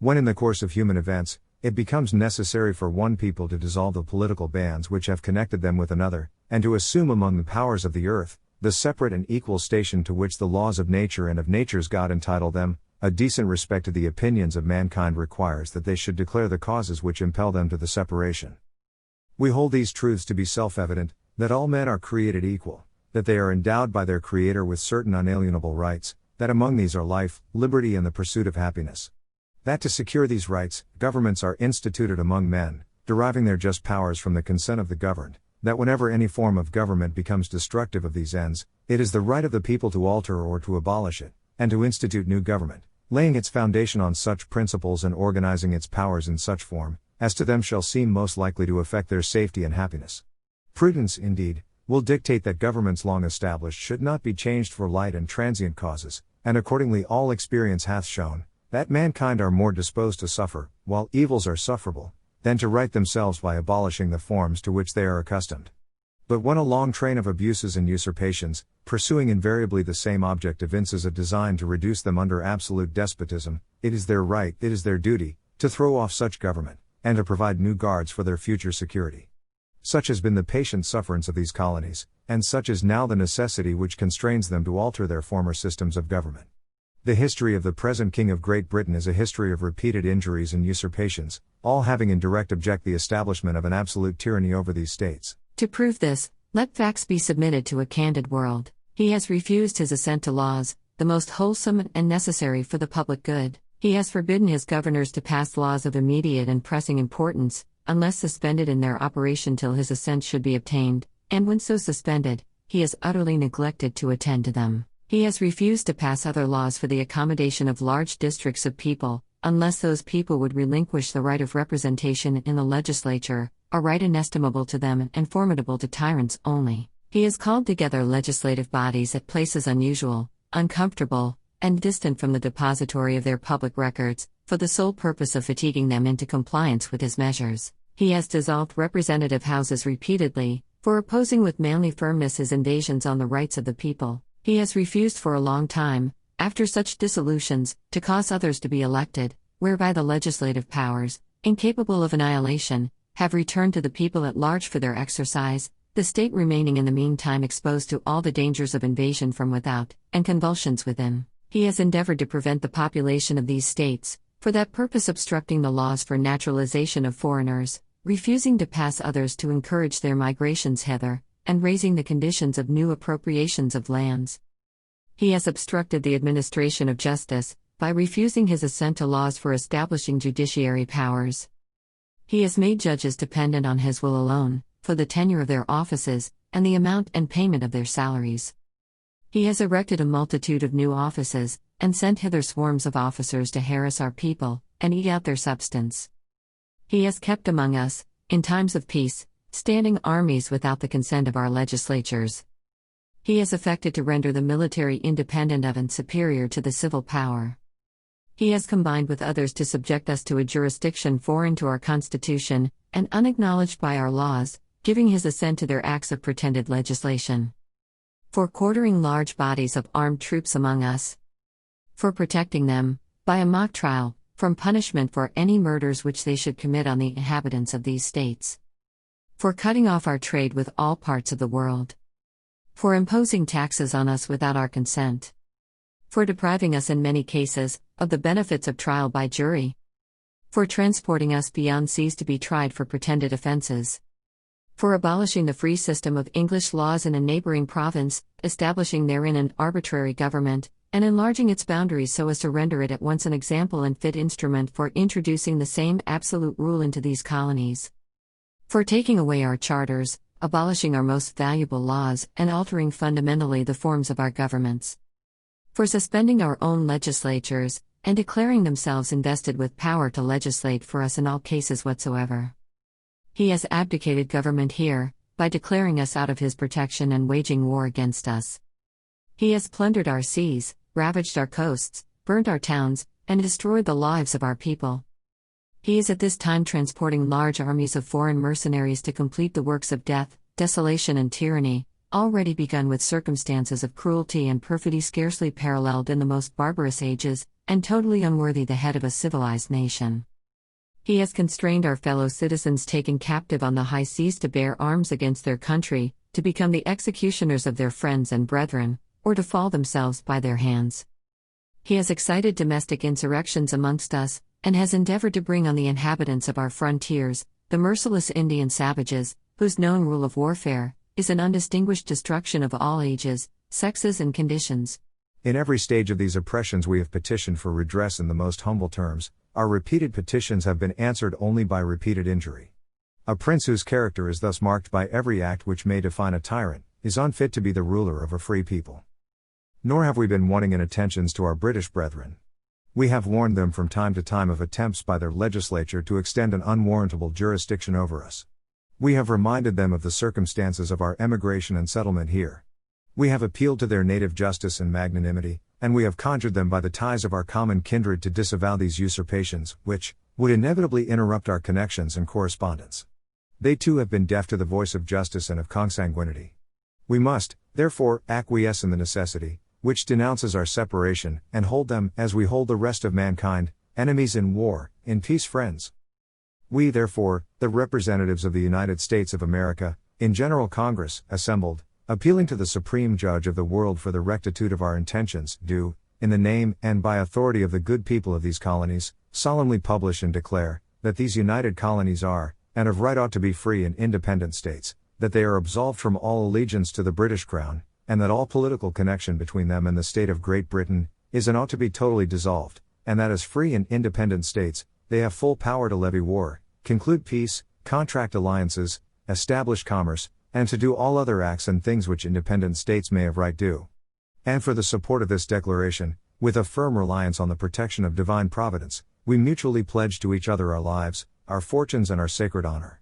When in the course of human events, it becomes necessary for one people to dissolve the political bands which have connected them with another, and to assume among the powers of the earth, the separate and equal station to which the laws of nature and of nature's God entitle them, a decent respect to the opinions of mankind requires that they should declare the causes which impel them to the separation. We hold these truths to be self-evident, that all men are created equal, that they are endowed by their Creator with certain unalienable rights, that among these are life, liberty and the pursuit of happiness. That to secure these rights, governments are instituted among men, deriving their just powers from the consent of the governed, that whenever any form of government becomes destructive of these ends, it is the right of the people to alter or to abolish it, and to institute new government, laying its foundation on such principles and organizing its powers in such form, as to them shall seem most likely to affect their safety and happiness. Prudence, indeed, will dictate that governments long established should not be changed for light and transient causes, and accordingly all experience hath shown, that mankind are more disposed to suffer, while evils are sufferable, than to right themselves by abolishing the forms to which they are accustomed. But when a long train of abuses and usurpations, pursuing invariably the same object evinces a design to reduce them under absolute despotism, it is their right, it is their duty, to throw off such government, and to provide new guards for their future security. Such has been the patient sufferance of these colonies, and such is now the necessity which constrains them to alter their former systems of government. The history of the present King of Great Britain is a history of repeated injuries and usurpations, all having in direct object the establishment of an absolute tyranny over these states. To prove this, let facts be submitted to a candid world. He has refused his assent to laws, the most wholesome and necessary for the public good. He has forbidden his governors to pass laws of immediate and pressing importance, unless suspended in their operation till his assent should be obtained, and when so suspended, he has utterly neglected to attend to them. He has refused to pass other laws for the accommodation of large districts of people, unless those people would relinquish the right of representation in the legislature, a right inestimable to them and formidable to tyrants only. He has called together legislative bodies at places unusual, uncomfortable, and distant from the depository of their public records, for the sole purpose of fatiguing them into compliance with his measures. He has dissolved representative houses repeatedly, for opposing with manly firmness his invasions on the rights of the people. He has refused for a long time, after such dissolutions, to cause others to be elected, whereby the legislative powers, incapable of annihilation, have returned to the people at large for their exercise, the state remaining in the meantime exposed to all the dangers of invasion from without, and convulsions within. He has endeavored to prevent the population of these states, for that purpose obstructing the laws for naturalization of foreigners, refusing to pass others to encourage their migrations hither, and raising the conditions of new appropriations of lands. He has obstructed the administration of justice, by refusing his assent to laws for establishing judiciary powers. He has made judges dependent on his will alone, for the tenure of their offices, and the amount and payment of their salaries. He has erected a multitude of new offices, and sent hither swarms of officers to harass our people, and eat out their substance. He has kept among us, in times of peace, standing armies without the consent of our legislatures. He has affected to render the military independent of and superior to the civil power. He has combined with others to subject us to a jurisdiction foreign to our Constitution, and unacknowledged by our laws, giving his assent to their acts of pretended legislation. For quartering large bodies of armed troops among us. For protecting them, by a mock trial, from punishment for any murders which they should commit on the inhabitants of these states. For cutting off our trade with all parts of the world. For imposing taxes on us without our consent. For depriving us in many cases, of the benefits of trial by jury. For transporting us beyond seas to be tried for pretended offences. For abolishing the free system of English laws in a neighbouring province, establishing therein an arbitrary government, and enlarging its boundaries so as to render it at once an example and fit instrument for introducing the same absolute rule into these colonies. For taking away our charters, abolishing our most valuable laws, and altering fundamentally the forms of our governments. For suspending our own legislatures, and declaring themselves invested with power to legislate for us in all cases whatsoever. He has abdicated government here, by declaring us out of his protection and waging war against us. He has plundered our seas, ravaged our coasts, burnt our towns, and destroyed the lives of our people. He is at this time transporting large armies of foreign mercenaries to complete the works of death, desolation and tyranny, already begun with circumstances of cruelty and perfidy scarcely paralleled in the most barbarous ages, and totally unworthy the head of a civilized nation. He has constrained our fellow citizens taken captive on the high seas to bear arms against their country, to become the executioners of their friends and brethren, or to fall themselves by their hands. He has excited domestic insurrections amongst us, and has endeavored to bring on the inhabitants of our frontiers, the merciless Indian savages, whose known rule of warfare is an undistinguished destruction of all ages, sexes, and conditions. In every stage of these oppressions we have petitioned for redress in the most humble terms. Our repeated petitions have been answered only by repeated injury. A prince whose character is thus marked by every act which may define a tyrant, is unfit to be the ruler of a free people. Nor have we been wanting in attentions to our British brethren. We have warned them from time to time of attempts by their legislature to extend an unwarrantable jurisdiction over us. We have reminded them of the circumstances of our emigration and settlement here. We have appealed to their native justice and magnanimity, and we have conjured them by the ties of our common kindred to disavow these usurpations, which would inevitably interrupt our connections and correspondence. They too have been deaf to the voice of justice and of consanguinity. We must, therefore, acquiesce in the necessity, which denounces our separation, and hold them, as we hold the rest of mankind, enemies in war, in peace friends. We, therefore, the representatives of the United States of America, in General Congress, assembled, appealing to the Supreme Judge of the world for the rectitude of our intentions, do, in the name and by authority of the good people of these colonies, solemnly publish and declare, that these united colonies are, and of right ought to be free and independent states, that they are absolved from all allegiance to the British Crown, and that all political connection between them and the state of Great Britain is and ought to be totally dissolved, and that as free and independent states, they have full power to levy war, conclude peace, contract alliances, establish commerce, and to do all other acts and things which independent states may of right do. And for the support of this declaration, with a firm reliance on the protection of divine providence, we mutually pledge to each other our lives, our fortunes, and our sacred honor.